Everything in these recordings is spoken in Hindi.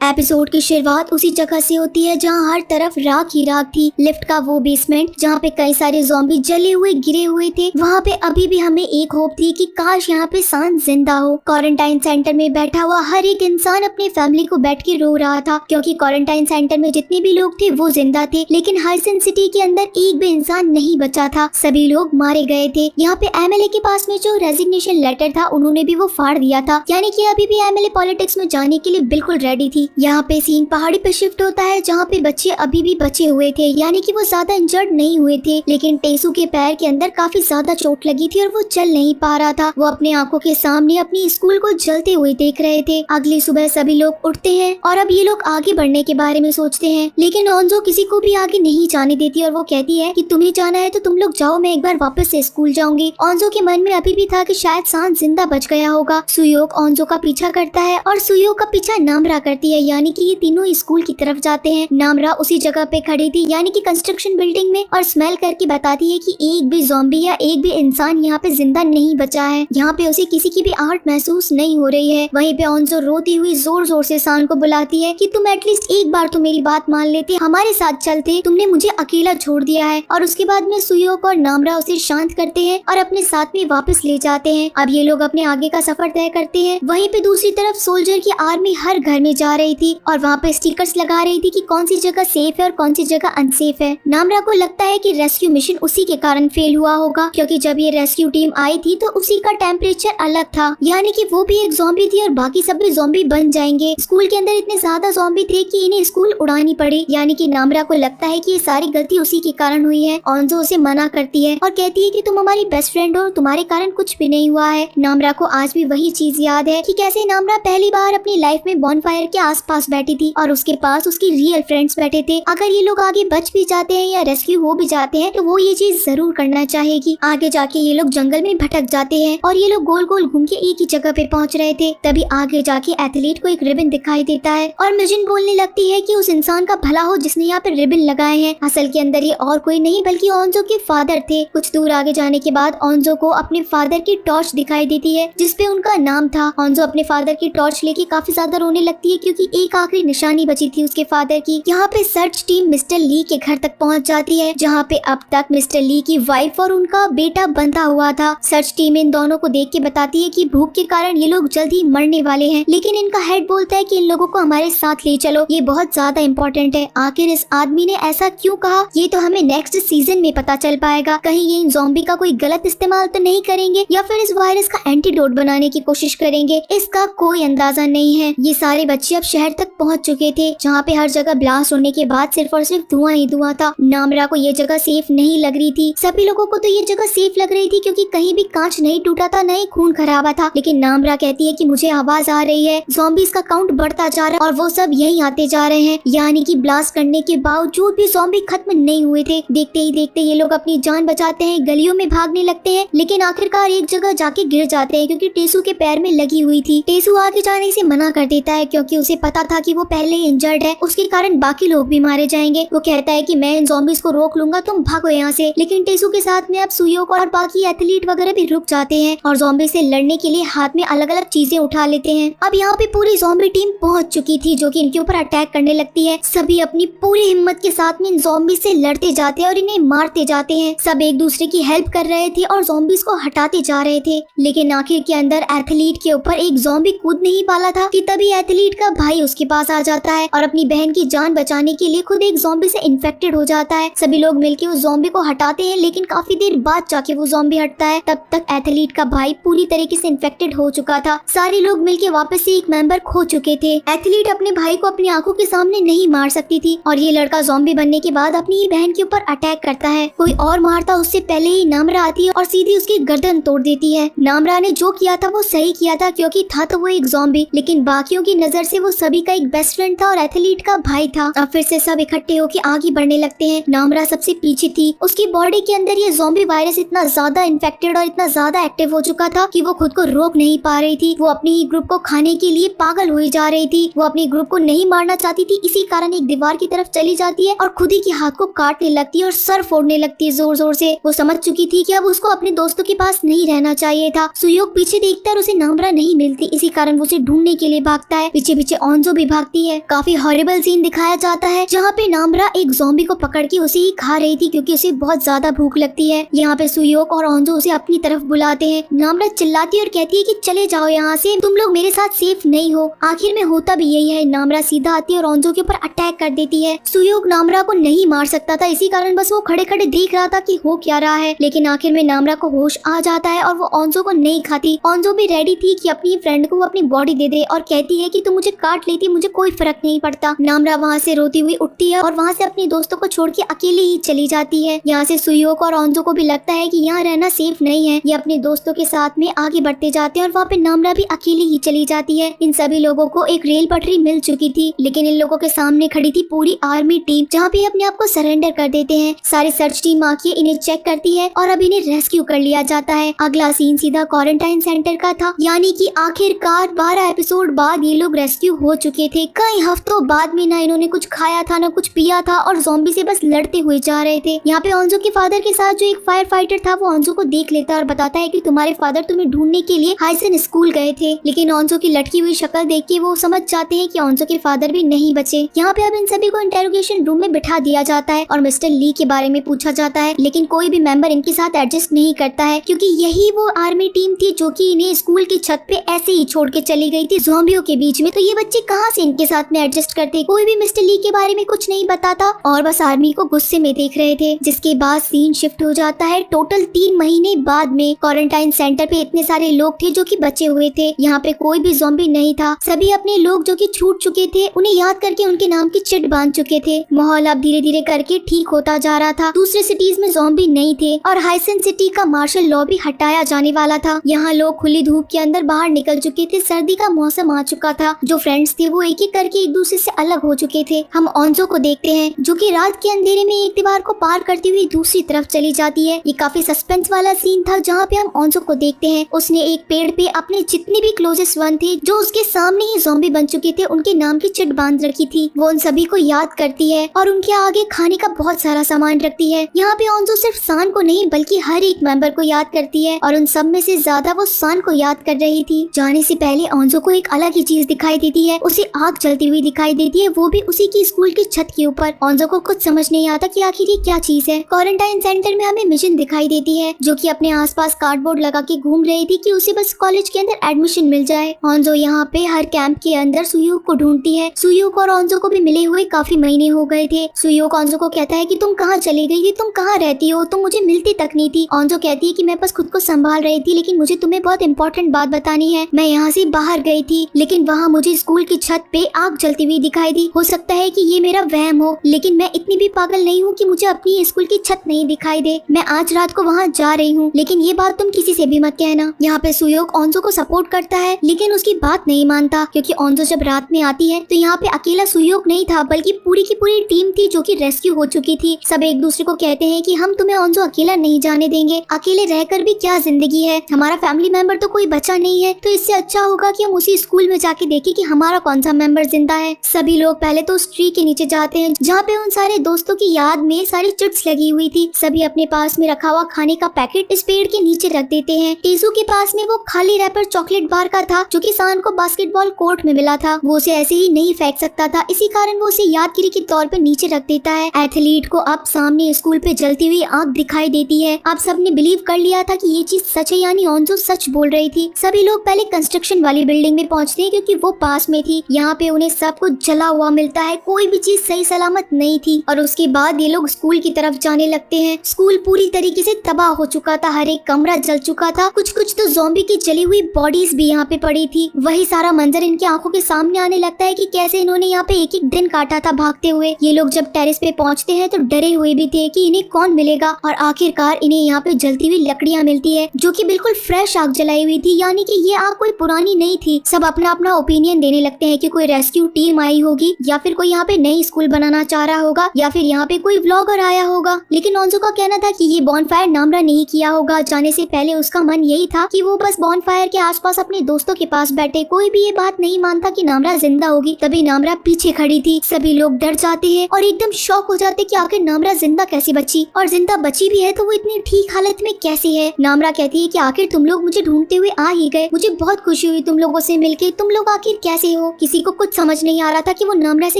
एपिसोड की शुरुआत उसी जगह से होती है जहाँ हर तरफ राख ही राख थी। लिफ्ट का वो बेसमेंट जहाँ पे कई सारे ज़ॉम्बी जले हुए गिरे हुए थे, वहाँ पे अभी भी हमें एक होप थी कि काश यहाँ पे सान जिंदा हो। क्वारंटाइन सेंटर में बैठा हुआ हर एक इंसान अपनी फैमिली को बैठ के रो रहा था, क्योंकि क्वारंटाइन सेंटर में जितने भी लोग थे वो जिंदा थे, लेकिन हाइसन सिटी के अंदर एक भी इंसान नहीं बचा था। सभी लोग मारे गए थे। यहाँ पे एमएलए के पास में जो रेजिग्नेशन लेटर था उन्होंने भी वो फाड़ दिया था, यानी कि अभी भी एमएलए पॉलिटिक्स में जाने के लिए बिल्कुल रेडी थी। यहाँ पे सीन पहाड़ी पे शिफ्ट होता है जहाँ पे बच्चे अभी भी बचे हुए थे, यानी कि वो ज्यादा इंजर्ड नहीं हुए थे, लेकिन टेसू के पैर के अंदर काफी ज्यादा चोट लगी थी और वो चल नहीं पा रहा था। वो अपने आंखों के सामने अपनी स्कूल को जलते हुए देख रहे थे। अगली सुबह सभी लोग उठते हैं और अब ये लोग आगे बढ़ने के बारे में सोचते हैं, लेकिन ओंजो किसी को भी आगे नहीं जाने देती और वो कहती है कि तुम्हें जाना है तो तुम लोग जाओ, मैं एक बार वापस से स्कूल जाऊंगी। ओंजो के मन में अभी भी था कि शायद सान जिंदा बच गया होगा। सुयोक ओंजो का पीछा करता है और सुयोक का पीछा नामरा करती है, यानी कि ये तीनों स्कूल की तरफ जाते हैं। नामरा उसी जगह पे खड़ी थी, यानी कि कंस्ट्रक्शन बिल्डिंग में, और स्मेल करके बताती है कि एक भी ज़ॉम्बी या एक भी इंसान यहाँ पे जिंदा नहीं बचा है। यहाँ पे उसे किसी की भी आहट महसूस नहीं हो रही है। वहीं पे ओंजो रोती हुई जोर जोर से सान को बुलाती है कि तुम एटलीस्ट एक बार तो मेरी बात मान लेते, हमारे साथ चलते, तुमने मुझे अकेला छोड़ दिया है। और उसके बाद में सुयोक और नामरा उसे शांत करते हैं और अपने साथ में वापस ले जाते हैं। अब ये लोग अपने आगे का सफर तय करते हैं। वहीं पे दूसरी तरफ सोल्जर की आर्मी हर घर में जा रही थी और वहाँ पे स्टिकर्स लगा रही थी कि कौन सी जगह सेफ है और कौन सी जगह अनसेफ है। नामरा को लगता है कि रेस्क्यू मिशन उसी के कारण फेल हुआ होगा, क्योंकि जब ये रेस्क्यू टीम आई थी तो उसी का टेम्परेचर अलग था, यानी कि वो भी एक ज़ॉम्बी थी और बाकी सब भी ज़ॉम्बी बन जाएंगे। स्कूल के अंदर इतने ज्यादा ज़ॉम्बी थे कि इन्हें स्कूल उड़ानी पड़ी, यानी कि नामरा को लगता है कि ये सारी गलती उसी के कारण हुई है। ओंजो उसे मना करती है और कहती है कि तुम हमारी बेस्ट फ्रेंड हो, तुम्हारे कारण कुछ भी नहीं हुआ है। नामरा को आज भी वही चीज याद है कि कैसे नामरा पहली बार अपनी लाइफ में बॉनफायर के आसपास बैठी थी और उसके पास उसकी रियल फ्रेंड्स बैठे थे। अगर ये लोग आगे बच भी जाते हैं या रेस्क्यू हो भी जाते हैं तो वो ये चीज जरूर करना चाहेगी। आगे जाके ये लोग जंगल में भटक जाते हैं और ये लोग गोल गोल घूम के एक ही जगह पे पहुंच रहे थे। तभी आगे जाके एथलीट को एक रिबन दिखाई देता है और मिजिन बोलने लगती है कि उस इंसान का भला हो जिसने यहाँ पे रिबन लगाए हैं। असल के अंदर ये और कोई नहीं बल्कि ओंजो के फादर थे। कुछ दूर आगे जाने के बाद ओंजो को अपने फादर की टॉर्च दिखाई देती है जिसपे उनका नाम था। ओंजो अपने फादर की टॉर्च लेके काफी ज्यादा रोने लगती है, क्योंकि एक आखिरी निशानी बची थी उसके फादर की। यहाँ पे सर्च टीम मिस्टर ली के घर तक पहुँच जाती है, जहाँ पे अब तक मिस्टर ली की वाइफ और उनका बेटा बंधा हुआ था। सर्च टीम इन दोनों को देख के बताती है कि भूख के कारण ये लोग जल्द ही मरने वाले हैं, लेकिन इनका हेड बोलता है कि इन लोगों को हमारे साथ ले चलो, ये बहुत ज्यादा इम्पोर्टेंट है। आखिर इस आदमी ने ऐसा क्यों कहा ये तो हमें नेक्स्ट सीजन में पता चल पाएगा। कहीं ये इन ज़ॉम्बी का कोई गलत इस्तेमाल तो नहीं करेंगे या फिर इस वायरस का एंटीडोट बनाने की कोशिश करेंगे, इसका कोई अंदाजा नहीं है। ये सारे बच्चे अब शहर तक पहुंच चुके थे, जहाँ पे हर जगह ब्लास्ट होने के बाद सिर्फ और सिर्फ धुआं ही धुआं था। नामरा को ये जगह सेफ नहीं लग रही थी। सभी लोगों को तो ये जगह सेफ लग रही थी, क्योंकि कहीं भी कांच नहीं टूटा था, नहीं खून खराबा था। लेकिन नामरा कहती है कि मुझे आवाज आ रही है, ज़ॉम्बीज़ का काउंट बढ़ता जा रहा है और वो सब यही आते जा रहे हैं, यानी कि ब्लास्ट करने के बावजूद भी ज़ॉम्बी खत्म नहीं हुए थे। देखते ही देखते ये लोग अपनी जान बचाते हैं, गलियों में भागने लगते हैं, लेकिन आखिरकार एक जगह जाके गिर जाते हैं क्योंकि टेसू के पैर में लगी हुई थी। टेसू आगे जाने से मना कर देता है क्योंकि उसे पता था कि वो पहले ही इंजर्ड है, उसके कारण बाकी लोग भी मारे जाएंगे। वो कहता है कि मैं इन ज़ॉम्बीज़ को रोक लूंगा, तुम भागो यहाँ से। लेकिन टेसू के साथ में अब सुयोक और बाकी एथलीट वगैरह भी रुक जाते हैं और ज़ॉम्बी से लड़ने के लिए हाथ में अलग अलग चीजें उठा लेते हैं। अब यहाँ पे पूरी ज़ॉम्बी टीम पहुंच चुकी थी जो कि इनके ऊपर अटैक करने लगती है। सभी अपनी पूरी हिम्मत के साथ में इन ज़ॉम्बी से लड़ते जाते हैं और इन्हें मारते जाते हैं। सब एक दूसरे की हेल्प कर रहे थे और ज़ॉम्बीज़ को हटाते जा रहे थे, लेकिन आखिर के अंदर एथलीट के ऊपर एक ज़ॉम्बी कूद नहीं पाला था कि तभी एथलीट का भाई उसके पास आ जाता है और अपनी बहन की जान बचाने के लिए खुद एक ज़ॉम्बी से इन्फेक्टेड हो जाता है। सभी लोग मिलकर उस ज़ॉम्बी को हटाते हैं, लेकिन काफी देर बाद जाके वो ज़ॉम्बी हटता है। तब तक एथलीट का भाई पूरी तरीके से इन्फेक्टेड हो चुका था। सारे लोग मिलके वापस से एक मेंबर खो चुके थे। एथलीट अपने भाई को अपनी आंखों के सामने नहीं मार सकती थी और ये लड़का ज़ॉम्बी बनने के बाद अपनी ही बहन के ऊपर अटैक करता है। कोई और मारता उससे पहले ही नामरा आती है और सीधी उसकी गर्दन तोड़ देती है। नामरा ने जो किया था वो सही किया था, क्योंकि था तो वो एक ज़ॉम्बी, लेकिन बाकियों की नजर से वो सभी का एक बेस्ट फ्रेंड था और एथलीट का भाई था। अब फिर से सब इकट्ठे होकर आगे बढ़ने लगते हैं। नामरा सबसे पीछे थी। उसकी बॉडी के अंदर ये ज़ॉम्बी वायरस इतना ज्यादा इन्फेक्टेड और इतना ज्यादा एक्टिव हो चुका था कि वो खुद को रोक नहीं पा रही थी। वो अपने ही ग्रुप को खाने के लिए पागल हुई जा रही थी। वो अपने ग्रुप को नहीं मारना चाहती थी, इसी कारण एक दीवार की तरफ चली जाती है और खुद ही के हाथ को काटने लगती है और सर फोड़ने लगती है जोर जोर से। वो समझ चुकी थी कि अब उसको अपने दोस्तों के पास नहीं रहना चाहिए था। सुयोग पीछे देखता है और उसे नामरा नहीं मिलती, इसी कारण वो उसे ढूंढने के लिए भागता है। पीछे पीछे ऑन्जो भी भागती है। काफी हॉरिबल सीन दिखाया जाता है जहाँ पे नामरा एक ज़ॉम्बी को पकड़ के उसे ही खा रही थी क्योंकि उसे बहुत ज्यादा भूख लगती है। यहाँ पे सुयोक और ऑन्जो उसे अपनी तरफ बुलाते हैं। नामरा चिल्लाती है और कहती है कि चले जाओ यहाँ से, तुम लोग मेरे साथ सेफ नहीं हो। आखिर में होता भी यही है, नामरा सीधा आती है और ऑन्जो के ऊपर अटैक कर देती है। सुयोक नामरा को नहीं मार सकता था, इसी कारण बस वो खड़े खड़े देख रहा था कि हो क्या रहा है। लेकिन आखिर में नामरा को होश आ जाता है और वो ऑन्जो को नहीं खाती। ऑन्जो भी रेडी थी कि अपनी फ्रेंड को अपनी बॉडी दे दे और कहती है कि तुम मुझे काट लेती, मुझे कोई फर्क नहीं पड़ता। नामरा वहाँ से रोती हुई उठती है और वहाँ से अपने दोस्तों को छोड़ के अकेले ही चली जाती है। यहाँ से सुयोक और ऑन्जो को भी लगता है कि यहाँ रहना सेफ नहीं है। ये अपने दोस्तों के साथ में आगे बढ़ते जाते हैं और वहाँ पे नामरा भी अकेली ही चली जाती है। इन सभी लोगों को एक रेल पटरी मिल चुकी थी, लेकिन इन लोगों के सामने खड़ी थी पूरी आर्मी टीम जहाँ पे अपने आप को सरेंडर कर देते हैं। सारी सर्च टीम आके इन्हें चेक करती है और अब इन्हें रेस्क्यू कर लिया जाता है। अगला सीन सीधा क्वारंटाइन सेंटर का था, यानी कि आखिरकार 12 एपिसोड बाद ये लोग रेस्क्यू हो चुके थे। कई हफ्तों बाद में ना इन्होंने कुछ खाया था ना कुछ पिया था और ज़ॉम्बी से बस लड़ते हुए जा रहे थे। यहाँ पे ऑन्जो के फादर के साथ जो एक फायर फाइटर था वो ऑन्जो को देख लेता है और बताता है कि तुम्हारे फादर तुम्हें ढूंढने के लिए हाइसन स्कूल गए थे। लेकिन ऑन्जो की लटकी हुई शक्ल देख के वो समझ जाते हैं कि ऑन्जो के फादर भी नहीं बचे। यहाँ पे अब इन सभी को इंटेरोगेशन रूम में बिठा दिया जाता है और मिस्टर ली के बारे में पूछा जाता है, लेकिन कोई भी मेंबर इनके साथ एडजस्ट नहीं करता है क्योंकि यही वो आर्मी टीम थी जो कि इन्हें स्कूल की छत पे ऐसे ही छोड़ के चली गई थी ज़ॉम्बियों के बीच में। तो ये बच्चे कहाँ से इनके साथ में एडजस्ट करते? कोई भी मिस्टर ली के बारे में कुछ नहीं बताता और बस आर्मी को गुस्से में देख रहे थे। जिसके बाद सीन शिफ्ट हो जाता है टोटल 3 महीने बाद में। क्वारंटाइन सेंटर पे इतने सारे लोग थे जो कि बचे हुए थे। यहाँ पे कोई भी ज़ॉम्बी नहीं था। सभी अपने लोग जो कि छूट चुके थे उन्हें याद करके उनके नाम की चिट बांध चुके थे। माहौल अब धीरे धीरे करके ठीक होता जा रहा था। दूसरे सिटीज में ज़ॉम्बी नहीं थे और हाइसन सिटी का मार्शल लॉ भी हटाया जाने वाला था। यहाँ लोग खुली धूप के अंदर बाहर निकल चुके थे। सर्दी का मौसम आ चुका था। जो फ्रेंड्स थे वो एक एक करके एक दूसरे से अलग हो चुके थे। हम ऑन्जो को देखते हैं जो कि रात के अंधेरे में एक दीवार को पार करती हुई दूसरी तरफ चली जाती है। ये काफी सस्पेंस वाला सीन था जहाँ पे हम ऑन्जो को देखते हैं। उसने एक पेड़ पे अपने जितने भी क्लोजेस्ट वन थे जो उसके सामने ही ज़ॉम्बी बन चुके थे उनके नाम की चिट बांध रखी थी। वो उन सभी को याद करती है और उनके आगे खाने का बहुत सारा सामान रखती है। यहाँ पे ऑन्जो सिर्फ सान को नहीं बल्कि हर एक मेंबर को याद करती है और उन सब में से ज्यादा वो सान को याद कर रही थी। जाने से पहले ऑन्जो को एक अलग ही चीज दिखाई देती है। उसे आग जलती हुई दिखाई देती है, वो भी उसी की स्कूल की छत के ऊपर। ऑन्जो को कुछ समझ नहीं आता कि आखिर ये क्या चीज है। क्वारंटाइन सेंटर में हमें मिशन दिखाई देती है जो कि अपने आसपास कार्डबोर्ड लगा के घूम रही थी कि उसे बस कॉलेज के अंदर एडमिशन मिल जाए। ऑन्जो यहाँ पे हर कैंप के अंदर सुयोक को ढूंढती है। सुयोक और ऑन्जो को भी मिले हुए काफी महीने हो गए थे। सुयोक ऑन्जो को कहता है कि तुम कहाँ चली गई थी, तुम कहाँ रहती हो, तुम मुझे मिलती तक नहीं थी। ऑन्जो कहती है कि मैं बस खुद को संभाल रही थी, लेकिन मुझे तुम्हें बहुत इंपॉर्टेंट बात बतानी है। मैं यहाँ से बाहर गई थी लेकिन वहाँ मुझे स्कूल की छत पे आग जलती हुई दिखाई दी। हो सकता है कि ये मेरा वहम हो, लेकिन मैं इतनी भी पागल नहीं हूँ कि मुझे अपनी स्कूल की छत नहीं दिखाई दे। मैं आज रात को वहाँ जा रही हूँ, लेकिन ये बात तुम किसी से भी मत कहना। यहाँ पे सुयोक ऑन्जो को सपोर्ट करता है लेकिन उसकी बात नहीं मानता क्योंकि ऑन्जो जब रात में आती है तो यहाँ पे अकेला सुयोक नहीं था बल्कि पूरी की पूरी टीम थी जो कि रेस्क्यू हो चुकी थी। सब एक दूसरे को कहते हैं कि हम तुम्हें ऑन्जो अकेला नहीं जाने देंगे, अकेले रहकर भी क्या जिंदगी है, हमारा फैमिली मेंबर तो कोई बचा नहीं है, तो इससे अच्छा होगा कि हम उसी स्कूल में जाके देखें कि हमारा कौन सा मेंबर जिंदा है। सभी लोग पहले तो उस ट्री के नीचे जाते हैं जहाँ पे उन सारे दोस्तों की याद में सारी चिट्स लगी हुई थी। सभी अपने पास में रखा हुआ खाने का पैकेट इस पेड़ के नीचे रख देते हैं। टेसू के पास में वो खाली रैपर चॉकलेट बार का था जो कि सान को बास्केटबॉल कोर्ट में मिला था। वो उसे ऐसे ही नहीं फेंक सकता था, इसी कारण वो उसे यादगिरी के तौर पे नीचे रख देता है। एथलीट को अब सामने स्कूल पे जलती हुई आग दिखाई देती है। अब सबने बिलीव कर लिया था कि ये चीज सच है, यानी ऑन्जो सच बोल रही थी। सभी लोग पहले कंस्ट्रक्शन वाली बिल्डिंग में पहुंचते हैं क्योंकि वो पास में थी। यहाँ पे उन्हें सब कुछ जला हुआ मिलता है, कोई भी चीज सही सलामत नहीं थी। और उसके बाद ये लोग स्कूल की तरफ जाने लगते हैं। स्कूल पूरी तरीके से तबाह हो चुका था, हर एक कमरा जल चुका था। कुछ कुछ तो ज़ॉम्बी की जली हुई बॉडीज भी यहाँ पे पड़ी थी। वही सारा मंजर इनकी आंखों के सामने आने लगता है कि कैसे इन्होंने यहाँ पे एक एक दिन काटा था भागते हुए। ये लोग जब टेरेस पे पहुँचते हैं तो डरे हुए भी थे कि इन्हें कौन मिलेगा और आखिरकार इन्हें यहाँ पे जलती हुई लकड़ियाँ मिलती है जो कि बिल्कुल फ्रेश आग जलाई हुई थी, यानी कि ये आग कोई पुरानी नहीं थी। सब अपना अपना ओपिनियन देने लगते हैं कि कोई रेस्क्यू टीम आई होगी या फिर कोई यहाँ पे नई स्कूल बनाना चाह रहा होगा या फिर यहाँ पे कोई व्लॉगर आया होगा। लेकिन ऑन्जो का कहना था कि ये बॉनफायर नामरा नहीं किया होगा। जाने से पहले उसका मन यही था कि वो बस बॉनफायर के आसपास अपने दोस्तों के पास बैठे। कोई भी ये बात नहीं मानता कि नामरा जिंदा होगी। तभी नामरा पीछे खड़ी थी। सभी लोग डर जाते हैं और एकदम शॉक हो जाते कि आखिर नामरा जिंदा कैसे बची, और जिंदा बची भी है तो वो इतनी ठीक हालत में कैसे है। नामरा कहती है कि आखिर तुम लोग मुझे ढूंढते हुए आ ही गए, मुझे बहुत खुशी हुई तुम लोगों से मिलके, तुम लोग आखिर कैसे हो। हो। किसी को कुछ समझ नहीं आ रहा था कि वो नामरा से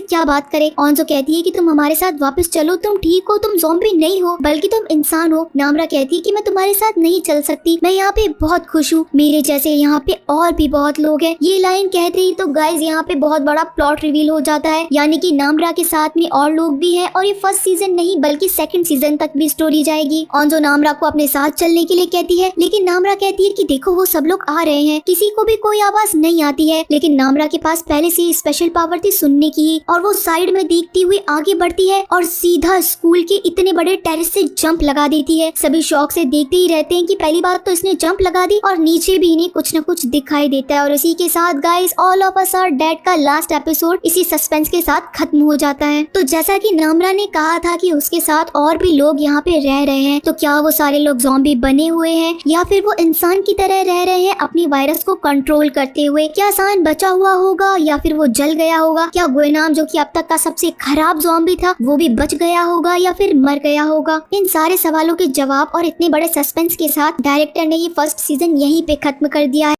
क्या बात करे। ऑन्जो कहती है कि तुम हमारे साथ वापस चलो, तुम ठीक हो, तुम ज़ॉम्बी नहीं हो बल्कि तुम इंसान हो। नामरा कहती है कि मैं तुम्हारे साथ नहीं चल सकती, मैं यहाँ पे बहुत खुश हूँ, मेरे जैसे यहाँ पे और भी बहुत लोग हैं। ये लाइन कहते ही तो गाइज यहाँ पे बहुत बड़ा प्लॉट रिवील हो जाता है, यानी कि नामरा के साथ में और लोग भी हैं और ये फर्स्ट सीजन नहीं बल्कि सेकंड सीजन तक भी स्टोरी जाएगी। ऑन्जो नामरा को अपने साथ चलने के लिए कहती है, लेकिन नामरा कहती है कि देखो वो सब लोग आ रहे हैं, किसी को भी कोई आवाज नहीं आती है। लेकिन नामरा के पास पहले से ही स्पेशल पावर थी सुनने की, और वो साइड में देखती हुई आगे बढ़ती है और सीधा स्कूल के इतने बड़े टेरेस से जंप लगा देती है। सभी शौक से देखते ही रहते हैं कि पहली बात तो इसने जंप लगा दी और नीचे भी इन्हें कुछ न कुछ दिखाई देता है। और इसी के साथ guys all of us are dead का लास्ट एपिसोड इसी सस्पेंस के साथ खत्म हो जाता है। तो जैसा कि नामरा ने कहा था कि उसके साथ और भी लोग यहाँ पे रह रहे हैं, तो क्या वो सारे लोग ज़ॉम्बी बने हुए हैं या फिर वो इंसान की तरह रह रहे हैं अपनी वायरस को कंट्रोल करते हुए? क्या सान बचा हुआ होगा या फिर वो जल गया होगा? क्या गुएनाम जो कि अब तक का सबसे खराब ज़ॉम्बी था वो भी बच गया होगा या फिर मर गया होगा? इन सारे सवालों के जवाब और इतने बड़े सस्पेंस के साथ डायरेक्टर ने ये फर्स्ट सीजन यहीं पे खत्म कर दिया है।